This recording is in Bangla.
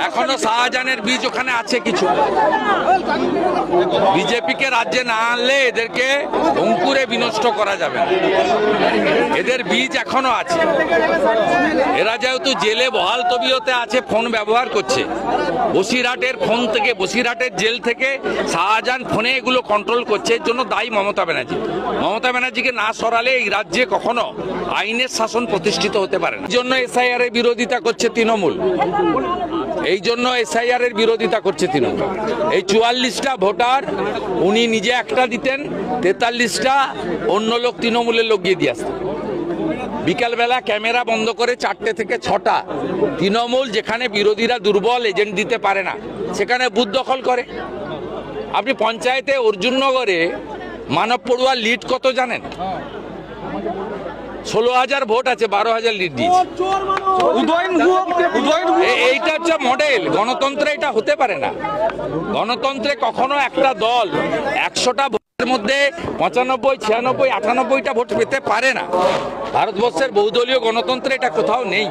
এখনো শাহজাহানের বীজ ওখানে আছে কিছু। বিজেপিকে রাজ্যে না আনলে এদেরকে অঙ্কুরে বিনষ্ট করা যাবে না। এদের বীজ এখনো আছে। এরা যেহেতু জেলে বহাল তবিয়তে আছে, ফোন ব্যবহার করছে, বসিরহাটের ফোন থেকে, বসিরহাটের জেল থেকে শাহজাহান ফোনে এগুলো কন্ট্রোল করছে। এর জন্য দায়ী মমতা ব্যানার্জি। মমতা ব্যানার্জিকে না সরালে এই রাজ্যে কখনো আইনের শাসন প্রতিষ্ঠিত হতে পারে না। এই জন্য এসআইআর এর বিরোধিতা করছে তৃণমূল। এই জন্য এসআইআর এর বিরোধিতা করছে তৃণমূল। এই 44টা ভোটার উনি নিজে একটা দিতেন, 43টা অন্য লোক তৃণমূলের লোক গিয়ে দিয়ে আসতেন। বিকালবেলা ক্যামেরা বন্ধ করে 4টে থেকে 6টা তৃণমূল, যেখানে বিরোধীরা দুর্বল এজেন্ট দিতে পারে না, সেখানে বুথ দখল করে। আপনি পঞ্চায়েতে অর্জুননগরে মানব পড়ুয়ার লিড কত জানেন? 16,000 ভোট আছে, 12,000 লিড দিয়েছে। এইটা হচ্ছে মডেল। গণতন্ত্রে এটা হতে পারে না। গণতন্ত্রে কখনো একটা দল 100টা ভোটের মধ্যে 95, 96, 98টা ভোট পেতে পারে না। ভারতবর্ষের বহুদলীয় গণতন্ত্রে এটা কোথাও নেই।